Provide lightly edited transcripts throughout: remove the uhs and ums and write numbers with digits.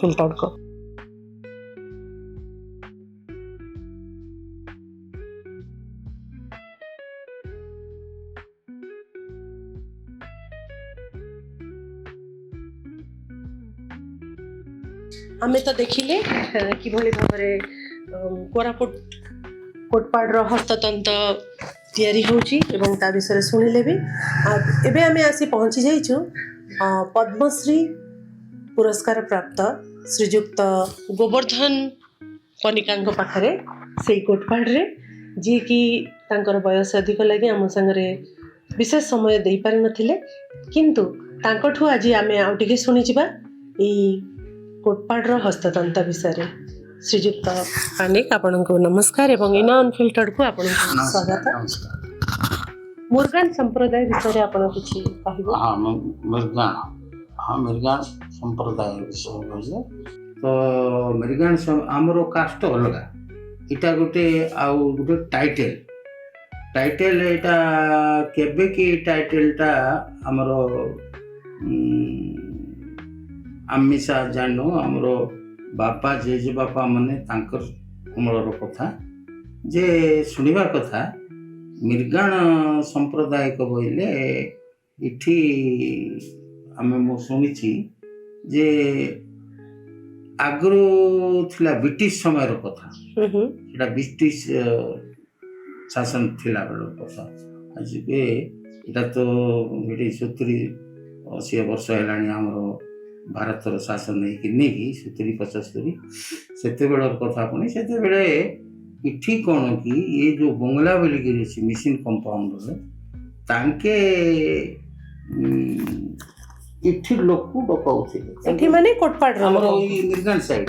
Filtered को आमे तो देखिले कि भली भाबरे कोरापुट कोटपाड़ हस्ततंत्र तैयारी होची एवं ता विषय सुनिले भी एबे आमे आसी पहुंची जाइछु पद्मश्री पुरस्कार प्राप्त श्रीजुक्त गोवर्धन कनिकांक पाखरे से कोटपाड़ रे जी कि तांकर बयस अधिक लगे आम संगे विशेष समय दे पारि नथिले किंतु तांकठु आज आमे आउटिके सुनि जिबा ई कोटपाड़ हस्ततंत्र विषय श्रीजुक्त पांडिक आपनको नमस्कार एवं इना अनफिल्टर्ड को आपनको स्वागत। मुर्गान संप्रदाय विषय आपन किछि कहिबो? हां मुर्गान संप्रदाय विषय कहले तो मुर्गान हमरो कास्ट अलगा इटा गोटे आउ गोटे टाइटल एटा केबे की टाइटलटा हमरो आमिसा जानो हमरो बापा जेजे बापा माने तांकर अमलर कथा जे सुनिबा कथा मृगाण संप्रदाय को बोले इठी आमे मो सुनिछि जे आगरो थिला ब्रिटिश समय रो कथा एटा ब्रिटिश शासन थिला बेलो कथा आज के एटा तो 70-80 वर्ष हेलानी हमरो भारतर शासन नहीं 70-75 से कथा पुणी से इठी कौन कि ये जो बंगला बोलिक मिशन कंपाउंड तांके इठी लोक डकाउथिले माने कोटपाड़ हमर ई मिर्गान साइड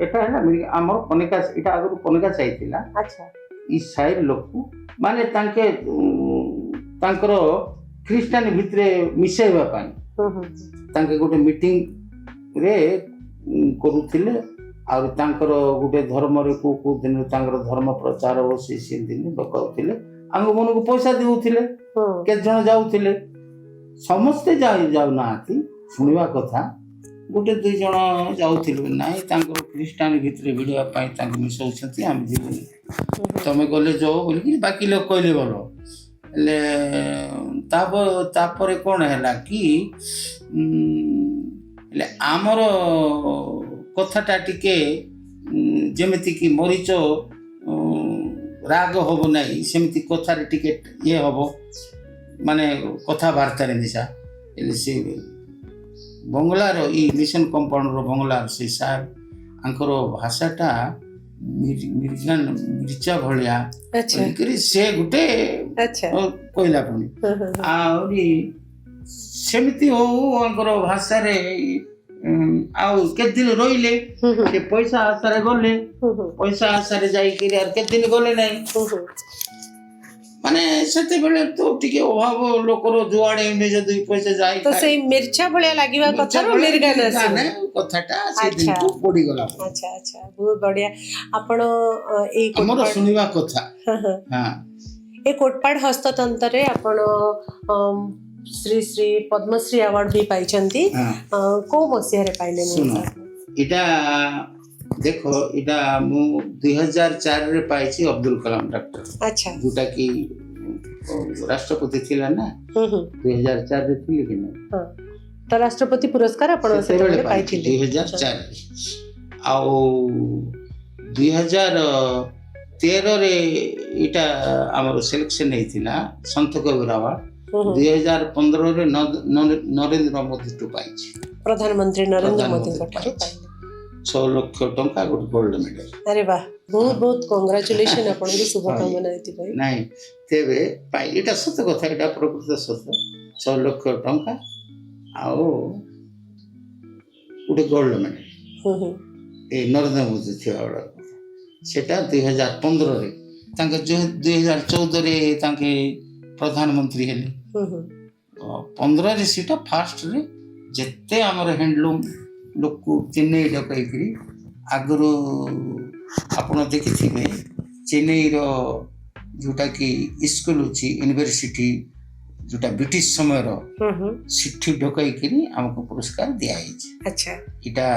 एटा है ना हमर कनिका एटा आगु कनिका साइड थिला। अच्छा ई साइड लोक माने तांके तांकर ख्रिस्टान भितरे मिसेबा पाई तांके गोटे मीटिंग रे करूथिले और तांकर गोटे धर्म रे को दिन तांकर धर्म प्रचार हो से दिन डकाउथिले आंग मन को पैसा देउथिले के जण जाउथिले समस्त जाउ नाथी सुनिबा कथा गोटे दुई जण जाउथिले नाही तांकर ख्रिस्टान भितरे भिडिया पाई तांके मिसौछथि हम जीवनी तमे गले जाओ बोली बाकी लोग कहले बोलो ले तापर कौन है कि आमर कथाटा टिके जेमिति कि मरीच राग हम ना सेमती कथार टिके ये हम माने कथबार्तार मिशा से बंगलार ई मिशन कंपाउंड बंगलार से साहब आंकर भाषाटा मिर्गान मिर्चा भलिया से गोटे कहला पुणी आउरी सेमिति हो आंकर भाषा रे आउ के दिन रोइले के पैसा आसारे गले पैसा आसारे जाई के यार के दिन गले नहीं माने सेते बेले तो टिके अभाव लोकर जुआडे में जदी पैसा जाई तो से मिर्चा भलिया लागिबा कथा रो मिर्गान आसे कथाटा से दिन को पड़ी गला। अच्छा अच्छा बहुत बढ़िया आपण ए हमर सुनिबा कथा हां ए कोटपाड़ हस्ततंत्र रे आपण श्री श्री पद्मश्री अवार्ड भी पाइछंती को मसिया रे पाइले सुनो इटा देखो इटा मु 2004 रे पाइछि अब्दुल कलाम डॉक्टर। अच्छा जोटा कि राष्ट्रपति थिला ना 2004 रे थिले कि ना हां तो राष्ट्रपति पुरस्कार आपण से पाइथिले 2004 आउ 2013 रे इटा हमर सिलेक्शन हेतिला संत कबीर अवार्ड 2015 रे नरेंद्र मोदी टू पाइछि प्रधानमंत्री नरेंद्र मोदी को पाइले 6 लाख टंका गोटे गोल्ड मेडल। अरे वाह बहुत बहुत कांग्रेचुलेशन आपण को शुभकामना एति भाई नाही तेबे पाइ एटा सत कथा एटा प्रकृत सत 6 लाख टंका आउ गोटे गोल्ड मेडल ए नरेंद्र मोदी थिया सेटा 2015 रे तांके 2014 रे तांके प्रधानमंत्री हेले 15 रे सीटा फास्ट रे जेते हमर हैंडलूम लोक चेन्नई डकई आगु आपण देखिए चेन्नई रो जोटा कि स्कूल अच्छी यूनिवर्सिटी जोटा ब्रिटिश समय हम्म। सिठी ढकईकरी आमको पुरस्कार दिया अच्छा। इटा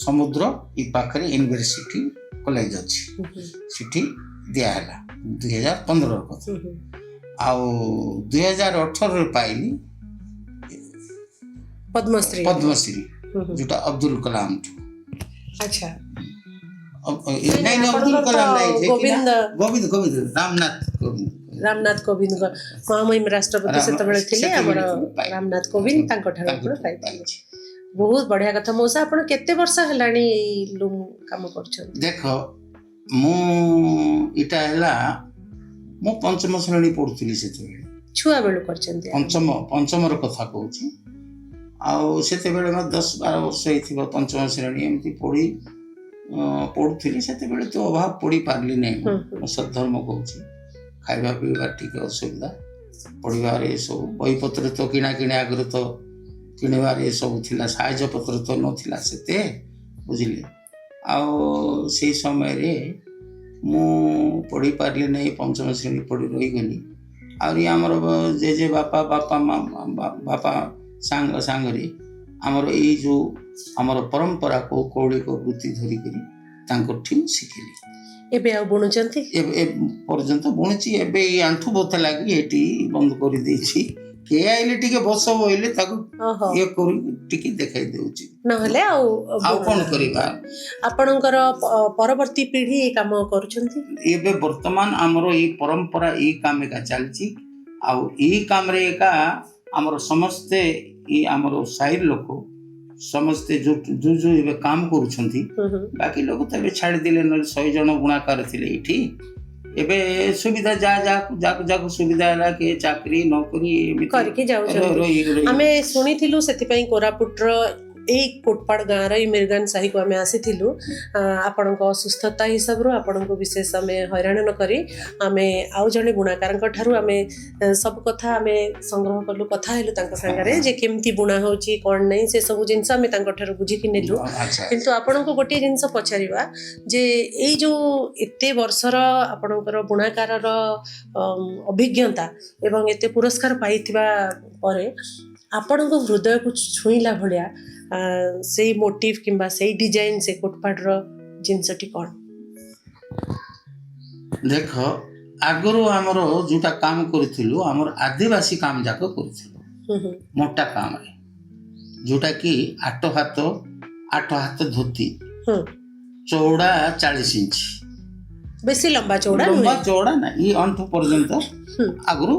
समुद्र ई पाखरे यूनिवर्सिटी कॉलेज अच्छी सिठी दिया है 2015 कथा आउ 2018 पाइली पद्मश्री पद्मश्री जोटा अब्दुल कलाम ठू। अच्छा। नहीं अब्दुल कलाम नहीं जे गोविंद गोविंद गोविंद रामनाथ कोविंद महामहिम राष्ट्रपति से थिले हमर रामनाथ कोविंद तांको ठारो आपण पाइथिले। बहुत बढ़िया कथा। मौसा आपण केते वर्ष हलाणी लूम काम करछन? देखो मु इटा हला मु पंचम श्रेणी पढुथिली सेते बेले छुआ बेलु करछन पंचम रो कथा कहूची आउ सेते बेले म 10-12 वर्ष हेथिबो पंचम श्रेणी एमती पढुथिली सेते बेले तो अभाव पढी पारली नै म सद्धर्म कहूची खाइबा पीवा ठीक असुविधा पढ़वार सब बही पत्र तो किना किणे आगर तो किणवार सब थिला साहाय्य पत्र तो नथिला सेते बुझिले आउ से समय रे मु पढ़ी पारली नै पंचम श्रेणी पढ़ी रही गली आउरी हमर जे बापा बापा बापा सांग सांगरे हमर ई जो हमर परंपरा को कौलिक वृत्ति धरी करी तांको ठिम सिखिली। एबे आ बुणुचंती ए पर्यंत बुणुची एबे ई आंठू बोथ लागी एटी बंद करी देछि के आइले टिके बस होइले ताको ये करू टिके देखाई देउची नहले आ कोन करिबा आपणकर परवर्ती पीढ़ी ए काम करूचंती। एबे वर्तमान हमरो ई परंपरा ई काम का चलची आ ई काम रे का हमरो समस्ते ई हमरो साइर लोक समस्ते जो जो जो एबे काम करूछंती बाकी लोग तो एबे छाड़ दिले न 100 जन गुणाकार थिले इठी एबे सुविधा जा जा जा जा सुविधा हला के चाकरी नौकरी करके जाउछन। हमें सुनिथिलु सेति पई कोरापुट रो ए कोटपाड़ गाँव रही मिर्गान साही को आम आसीलु आपण असुस्थता हिसाब रू आपण को विशेष आम हैराण न करी आम आउ जड़े बुणाकार आम सब कथा आम संग्रह कलु कथा हेलु सांगे जे केमती बुणा होची कौन नहीं से सब जिनस आम बुझिकी नेलु किंतु आपण को गोटे जिनस पचारिबा जे एई जो एते वर्षर आपणकर बुणाकार अभिज्ञता एवं एते पुरस्कार पाइथिबा परे आपण को हृदय को छुईला भलिया से मोटिव किंबा से डिजाइन से कोटपाड़ जिनसटी कौन देख आगरो हमरो जोटा काम करथिलु हमर आदिवासी काम जाको करथिलु मोटा काम रे जोटा कि 8 हाथ धोती चौड़ा 40 इंच बेसी लंबा चौड़ा ना ये अंठु पर्यंत आगरो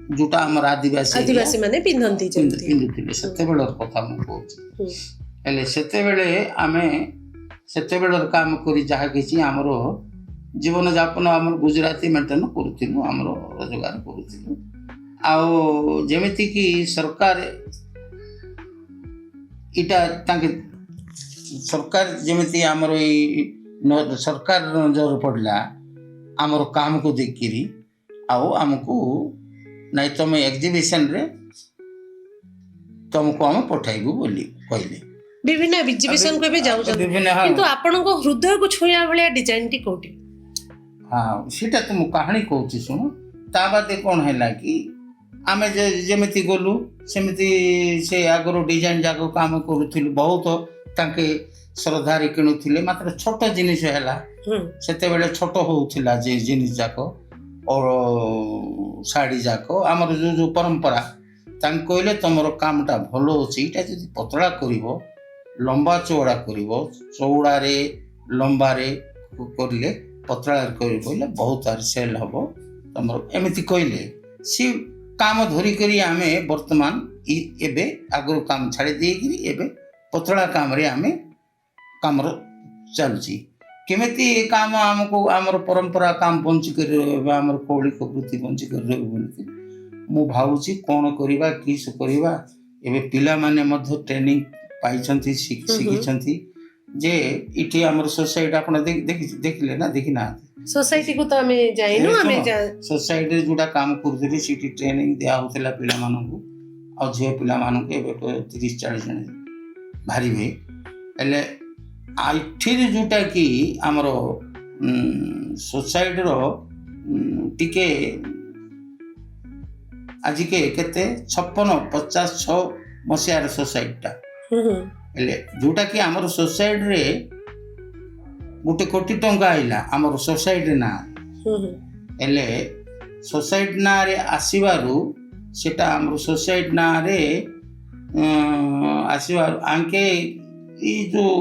जोटा हमर आदिवासी माने पिंधंती पिंधुथिले सेते बेलर कथा मु कहूची एले सेते बेले आमे सेते बेलर काम करी जहा किछि हमरो जीवन यापन हमर गुजराती मेंटेन करथिलु हमरो रोजगार करथिलु आउ जेमिति कि सरकार इटा तांके सरकार जेमिति हमरो ई सरकार नजर पड़ला हमरो काम को देखिरी आउ हमको नहीं तुम एग्जीबिशन रे तुमको हम पठाइबु बोली कहले विभिन्न एग्जीबिशन को भी जाउ किंतु आपन को हृदय को छुया भलिया डिजाइन टी कोटी हां सेटा तुम कहानी कहूची सुनो ता बादे कोन हैला कि आमे जेमिति गोलु सेमिति से आगरो डिजाइन जाको काम करूथिलु बहुत ताके श्रद्धारी किनुथिले मात्र छोट जिनिस हैला सेते बेले छोट होउथिला जे जिनिस जाको और साड़ी जाको आमर जो जो परंपरा तांक कहले तुमर कामटा भलो अछि इटा जदि पतला करिवो लंबा चौड़ा करिवो चौड़ा रे लंबा रे करले पतला करिवो ले बहुत आर सेल हबो तुमर एमिति कहले सी काम धरी करी आमे वर्तमान एबे आगरो काम छाड़ी दे गिरी एबे पतला काम रे आमे कामर चलची केमिति काम हमको आमर परंपरा काम बंची कर आमर कौलिक वृत्ति बंची कर बोली मु भावुची कौन करिबा किस करिबा एबे पिला माने मध्य ट्रेनिंग पाइछंती शिखिछंती जे इठी आमर सोसाइटी आपण देखिले ना देखि ना सोसाइटी को तो हमें जाइनु हमें सोसाइटी जोटा काम करथि सिटी ट्रेनिंग दिया होतला पिला मानकु आ जे पिला मानकु एबे 30-40 जन भारी भे एले आइठिर जोटा कि आमर सोसाइटी रो टिके ଆଜିକେ କେତେ 56 ମସିହାର ସୋସାଇଟିଟା ହେଲେ ଯୋଉଟାକି ଆମର ସୋସାଇଟିରେ 1 କୋଟି ଟଙ୍କା ଆଇଲା ଆମର ସୋସାଇଟି ନାଁ ହେଲେ ସୋସାଇଟି ନାଁରେ ଆସିବାରୁ ସେଟା ଆମର ସୋସାଇଟି ନାଁରେ ଆସିବାରୁ ଆଙ୍କେ ଏଇ ଯୋଉ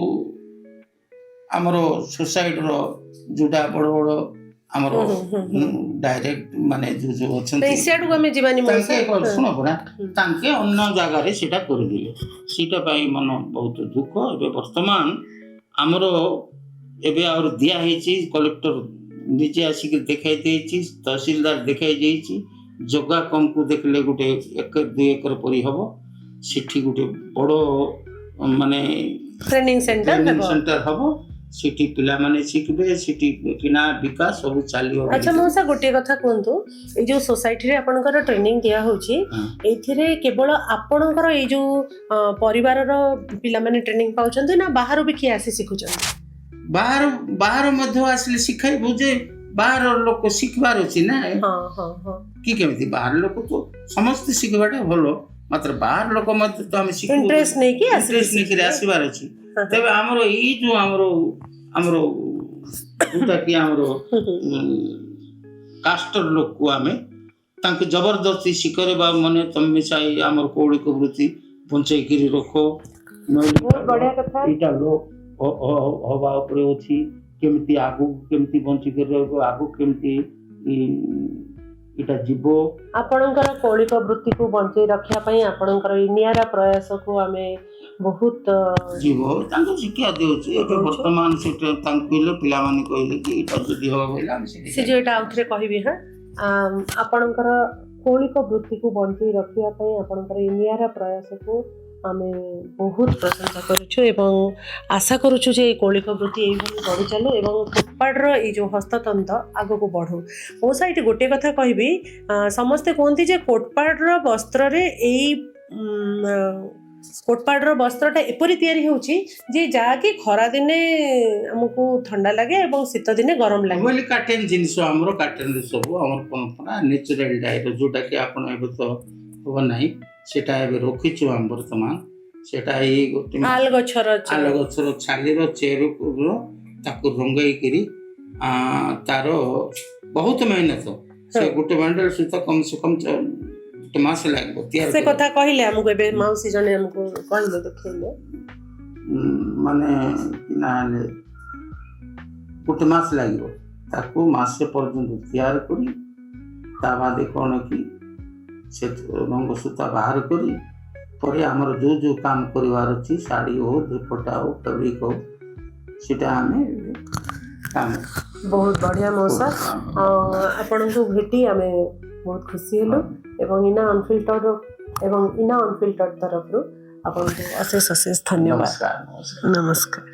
ଆମର ସୋସାଇଟିର ଯୋଉଟା ବଡ଼ ବଡ଼ ଆମର ଡାଇରେକ୍ଟ ମାନେ ଯୋଉ ଅଛନ୍ତି ସିଆଡ଼କୁ ଆମେ ଯିବାନି ତାଙ୍କେ ଶୁଣ ପରା ତାଙ୍କେ ଅନ୍ୟ ଜାଗାରେ ସେଇଟା କରିଦେଲେ ସେଇଟା ପାଇଁ ମନ ବହୁତ ଦୁଃଖ। ଏବେ ବର୍ତ୍ତମାନ ଆମର ଏବେ ଆହୁରି ଦିଆ ହେଇଛି କଲେକ୍ଟର ନିଜେ ଆସିକି ଦେଖାଇ ଦେଇଛି ତହସିଲଦାର ଦେଖାଇ ଦେଇଛି ଜଗା କମକୁ ଦେଖିଲେ 1 ଏକର 2 ଏକର ପରି ହବ ସେଠି ଗୋଟେ ବଡ଼ ମାନେ ଟ୍ରେନିଂ ସେଣ୍ଟର ହବ ସେଠି ପିଲାମାନେ ଶିଖିବେ ସେଠି କିଣା ବିକା ସବୁ ଚାଲିବ। ଆଚ୍ଛା ମଉସା ଗୋଟିଏ କଥା କୁହନ୍ତୁ ଏଇ ଯୋଉ ସୋସାଇଟିରେ ଆପଣଙ୍କର ଟ୍ରେନିଂ ଦିଆ ହଉଛି ଏଇଥିରେ କେବଳ ଆପଣଙ୍କର ଏଇ ଯୋଉ ପରିବାରର ପିଲାମାନେ ଟ୍ରେନିଂ ପାଉଛନ୍ତି ନା ବାହାରୁ ବି କିଏ ଆସି ଶିଖୁଛନ୍ତି? ବାହାର ମଧ୍ୟ ଆସିଲେ ଶିଖାଇବୁ ଯେ ବାହାର ଲୋକ ଶିଖିବାର ଅଛି ନା କି କେମିତି ବାହାର ଲୋକ ତ ସମସ୍ତେ ଶିଖିବାଟା ଭଲ ମାତ୍ର ବାହାର ଲୋକ ମଧ୍ୟ ତ ଆମେ ଇଣ୍ଟରେଷ୍ଟ ନେଇକି ଆସିବାର ଅଛି। ତେବେ ଆମର ଏଇ ଯୋଉ ଆମର ଯୋଉଟାକି ଆମର କାଷ୍ଟର ଲୋକକୁ ଆମେ ତାଙ୍କୁ ଜବରଦସ୍ତି ଶିଖେଇବା ମାନେ ତମେ ସାଇ ଆମର କୌଳିକ ବୃତ୍ତି ବଞ୍ଚେଇକିରି ରଖ ଏଇଟା ହବା ଉପରେ ଅଛି କେମିତି ଆଗକୁ କେମିତି ବଞ୍ଚିକିରି ରହିବ ଆଗକୁ କେମିତି ଏଇଟା ଯିବ। ଆପଣଙ୍କର କୌଳିକ ବୃତ୍ତିକୁ ବଞ୍ଚେଇ ରଖିବା ପାଇଁ ଆପଣଙ୍କର ଏଇ ନିଆରା ପ୍ରୟାସକୁ ଆମେ ବହୁତ ଯିବ ତାଙ୍କୁ ଶିକ୍ଷା ଦେଉଛି। ଏବେ ବର୍ତ୍ତମାନ ସେଟା ତାଙ୍କୁ କହିଲେ ପିଲାମାନେ କହିଲେ କି ଏଇଟା ଯଦି ହବ ବୋଇଲେ ଆମେ ସେ ଯୋଉଟା ଆଉଥରେ କହିବି ଆପଣଙ୍କର କୌଳିକ ବୃତ୍ତିକୁ ବଞ୍ଚେଇ ରଖିବା ପାଇଁ ଆପଣଙ୍କର ଏଇ ନିଆରା ପ୍ରୟାସକୁ ଆମେ ବହୁତ ପ୍ରଶଂସା କରୁଛୁ ଏବଂ ଆଶା କରୁଛୁ ଯେ ଏଇ କୌଳିକ ବୃତ୍ତି ଏଇଭଳି ବଢ଼ି ଚାଲୁ ଏବଂ କୋଟପାଡ଼ର ଏଇ ଯେଉଁ ହସ୍ତତନ୍ତ ଆଗକୁ ବଢ଼ୁ। ମୋ ସାଇଟ୍ ଗୋଟିଏ କଥା କହିବି ସମସ୍ତେ କୁହନ୍ତି ଯେ କୋଟପାଡ଼ର ବସ୍ତ୍ରରେ ଏଇ କୋଟପାଡ଼ର ବସ୍ତ୍ରଟା ଏପରି ତିଆରି ହେଉଛି ଯେ ଯାହାକି ଖରାଦିନେ ଆମକୁ ଥଣ୍ଡା ଲାଗେ ଏବଂ ଶୀତ ଦିନେ ଗରମ ଲାଗେ ବୋଲି କାଟେନ୍ ଜିନିଷ ଆମର କାଟେନ୍ରେ ସବୁ ଆମର ପରମ୍ପରା ନ୍ୟାଚୁରାଲ ଡାଇର ଯୋଉଟାକି ଆପଣ ଏବେ ତ ହବ ନାହିଁ ସେଟା ଏବେ ରଖିଛୁ ଆମେ ବର୍ତ୍ତମାନ ସେଟା ଏଇ ଗୋଟେ ଆଲ ଗଛର ଛାଲିର ଚେରକୁ ତାକୁ ରଙ୍ଗେଇକିରି ତାର ବହୁତ ମେହନତ ସେ ଗୋଟେ ବାଣ୍ଡଲ ସହିତ କମ ସେ କମ 1 ମାସ ଲାଗିବ ତିଆରି ସେ କଥା କହିଲେ ଆମକୁ ଏବେ ମାଉସୀ ଜଣେ ଆମକୁ କହିଲେ ଦେଖେଇଲେ ମାନେ ନାହେଲେ 1 ମାସ ଲାଗିବ ତାକୁ ମାସେ ପର୍ଯ୍ୟନ୍ତ ତିଆରି କରି ତା ବାଦେ କ'ଣ କି ସେ ରଙ୍ଗ ସୂତା ବାହାର କରି ପରେ ଆମର ଯୋଉ କାମ କରିବାର ଅଛି ଶାଢ଼ୀ ହଉ ଦୁପଟ୍ଟା ହଉ ଫେବ୍ରିକ୍ ହଉ ସେଟା ଆମେ କାମ ବହୁତ ବଢ଼ିଆ ମଉସା ଆପଣଙ୍କୁ ଭେଟି ଆମେ ବହୁତ ଖୁସି ହେଲୁ ଏବଂ ଇନା ଅନଫିଲ୍ଟର୍ଡ ତରଫରୁ ଆପଣଙ୍କୁ ଅଶେଷ ଧନ୍ୟବାଦ। ନମସ୍କାର।